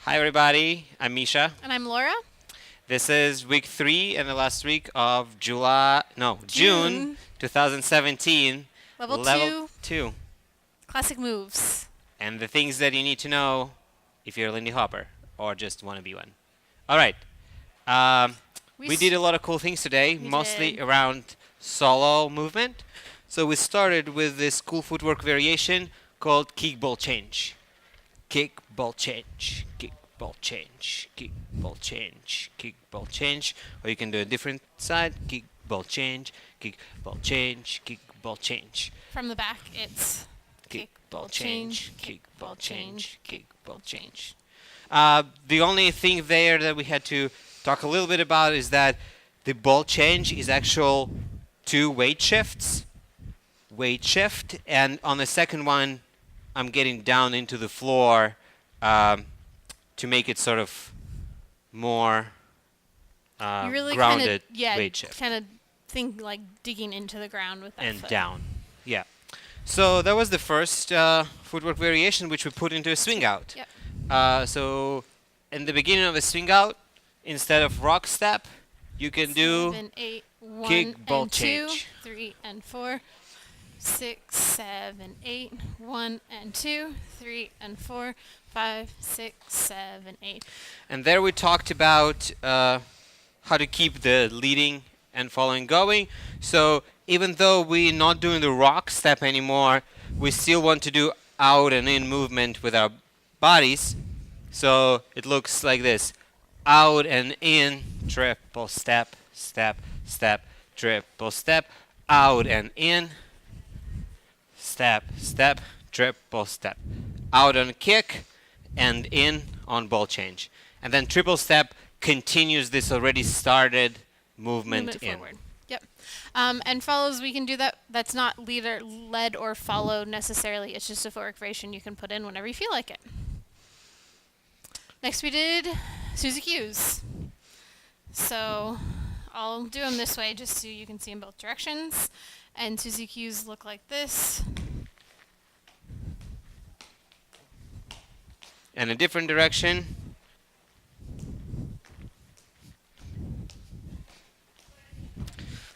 Hi everybody, I'm Misha. And I'm Laura. This is week 3 and the last week of June 2017. Level 2. Classic moves. And the things that you need to know if you're a Lindy Hopper or just want to be one. Alright, we did a lot of cool things today, mostly around solo movement. So we started with this cool footwork variation called kick ball change. Kick ball change, kick ball change, kick ball change, kick ball change. Or you can do a different side, kick ball change, kick ball change, kick ball change. From the back, it's kick ball change, kick ball change, kick ball change. The only thing there that we had to talk a little bit about is that the ball change is actual 2 weight shifts. Weight shift, and on the second one, I'm getting down into the floor to make it sort of more you really grounded weight shift. Kind of think like digging into the ground with that and foot. Down. Yeah. So that was the first footwork variation, which we put into a swing out. Yep. So in the beginning of a swing out, instead of rock step, you can do 7, 8, 1 kick ball and change. 2, 3 and 4, 6, 7, 8, 1 and 2, 3 and 4, 5, 6, 7, 8. And there we talked about how to keep the leading and following going. So even though we're not doing the rock step anymore, we still want to do out and in movement with our bodies. So it looks like this. Out and in, triple step, step, step, triple step, out and in, step, step, triple step. Out on kick and in on ball change. And then triple step continues this already started movement in. Forward. Yep. And follows, we can do that. That's not led or follow necessarily. It's just a footwork variation you can put in whenever you feel like it. Next we did Suzy Q's. So I'll do them this way just so you can see in both directions. And Suzy Q's look like this. And a different direction.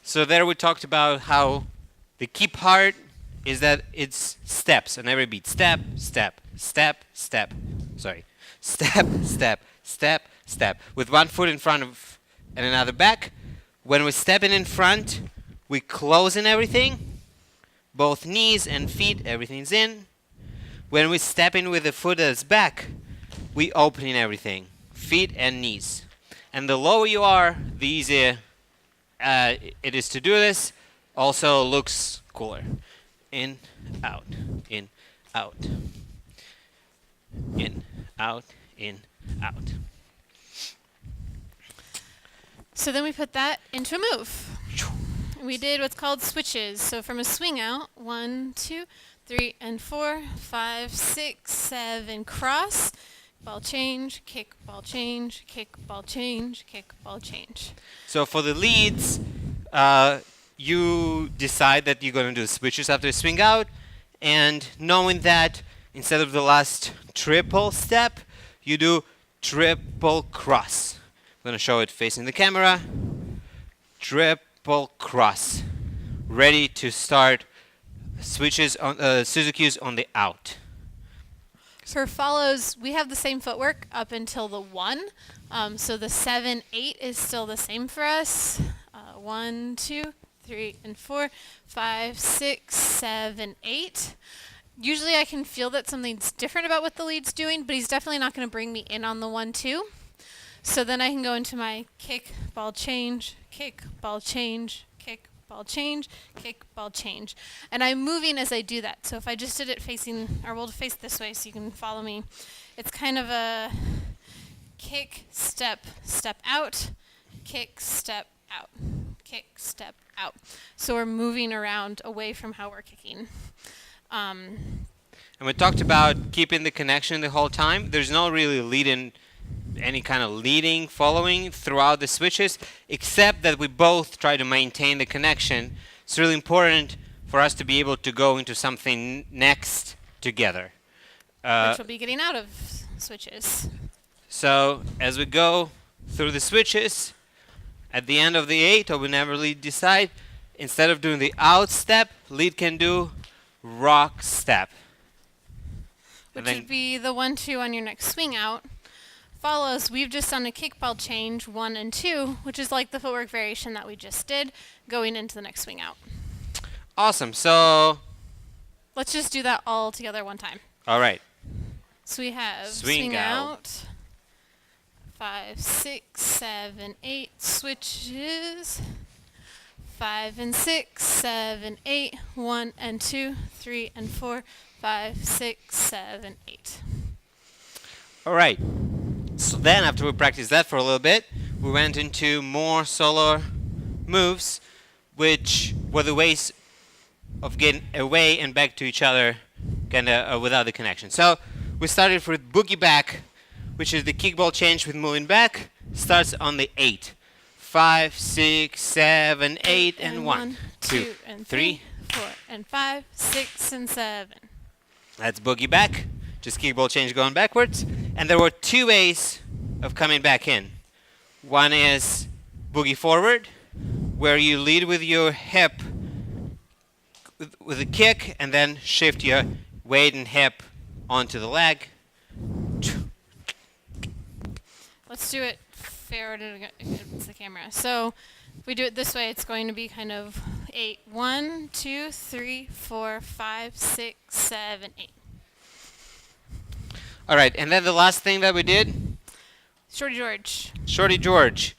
So there we talked about how the key part is that it's steps on every beat. Step, step, step, step. Sorry. Step, step, step, step. With one foot in front of and another back. When we're stepping in front, we close in everything. Both knees and feet, everything's in. When we step in with the foot that's back, we open in everything. Feet and knees. And the lower you are, the easier it is to do this. Also looks cooler. In, out, in, out. In, out, in, out. So then we put that into a move. We did what's called switches. So from a swing out, 1, 2, 3 and 4, 5, 6, 7, cross, ball change, kick, ball change, kick, ball change, kick, ball change. So for the leads, you decide that you're going to do switches after a swing out, and knowing that instead of the last triple step, you do triple cross. I'm going to show it facing the camera. Triple cross. Ready to start switches on Suzy Q's on the out. For follows, we have the same footwork up until the 1. So the 7, 8 is still the same for us. 1, 2, 3 and 4, 5, 6, 7, 8. Usually I can feel that something's different about what the lead's doing, but he's definitely not going to bring me in on the 1, 2. So then I can go into my kick, ball change, kick, ball change, kick, ball change, kick, ball change. And I'm moving as I do that. So if I just did it facing, or we'll face this way so you can follow me. It's kind of a kick, step, step out, kick, step out, kick, step out. So we're moving around away from how we're kicking. And we talked about keeping the connection the whole time. There's no really any kind of leading, following throughout the switches, except that we both try to maintain the connection. It's really important for us to be able to go into something next together. Which will be getting out of switches. So as we go through the switches, at the end of the 8, or whenever lead decide, instead of doing the out step, lead can do rock step. Which would be the 1-2 on your next swing out. Follows, we've just done a kickball change, 1 and 2, which is like the footwork variation that we just did, going into the next swing out. Awesome. So let's just do that all together one time. all right. So we have Swing out, 5, 6, 7, 8, switches, 5 and 6, 7, 8, 1 and 2, 3 and 4, 5, 6, 7, 8. All right. So then after we practiced that for a little bit, we went into more solo moves, which were the ways of getting away and back to each other kind of without the connection. So we started with Boogie Back, which is the kickball change with moving back. Starts on the 8. 5, 6, 7, 8, and 1, 2, and 3. 4 and 5, 6 and 7. That's Boogie Back. Just kickball change going backwards. And there were 2 ways of coming back in. One is Boogie Forward, where you lead with your hip with a kick and then shift your weight and hip onto the leg. Let's do it fair against the camera. So if we do it this way, it's going to be kind of 8. 1, 2, 3, 4, 5, 6, 7, 8. All right, and then the last thing that we did, Shorty George. Shorty George.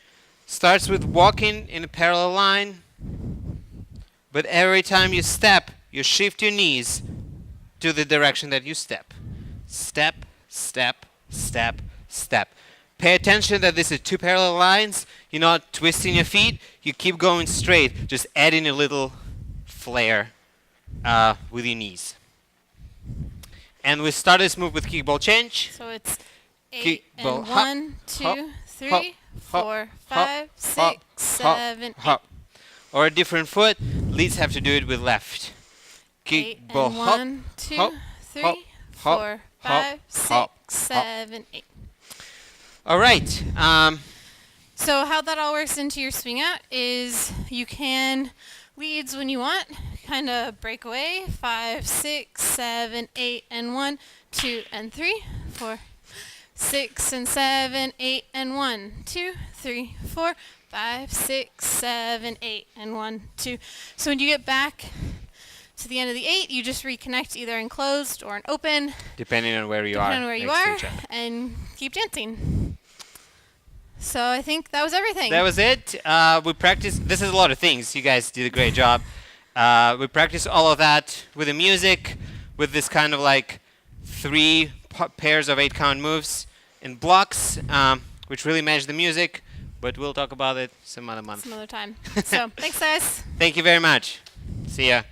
Starts with walking in a parallel line, but every time you step, you shift your knees to the direction that you step. Step, step, step, step. Pay attention that this is 2 parallel lines. You're not twisting your feet. You keep going straight, just adding a little flair with your knees. And we start this move with kickball change. So it's 8 Kickball, and hop, 1, 2, hop, 3, hop, 4, hop, 5, 6, hop, 7, 8. hop. Or a different foot. Leads have to do it with left. 8 and Kickball, hop, 1, 2, hop, 3, hop, 4, 5, hop, 6, hop, 7, 8. All right. So how that all works into your swing out is you can leads when you want, kind of break away. 5, 6, 7, 8, and 1, 2, and 3, 4, 6, and 7, 8, and 1, 2, 3, 4, 5, 6, 7, 8, and 1, 2. So when you get back to the end of the 8, you just reconnect either in closed or in open. Depending on where you are. Depending on where you are, and keep dancing. So I think that was everything. That was it. We practiced. This is a lot of things. You guys did a great job. We practiced all of that with the music, with this kind of like 3 pairs of 8-count moves in blocks, which really match the music. But we'll talk about it some other month. Some other time. So thanks, guys. Thank you very much. See ya.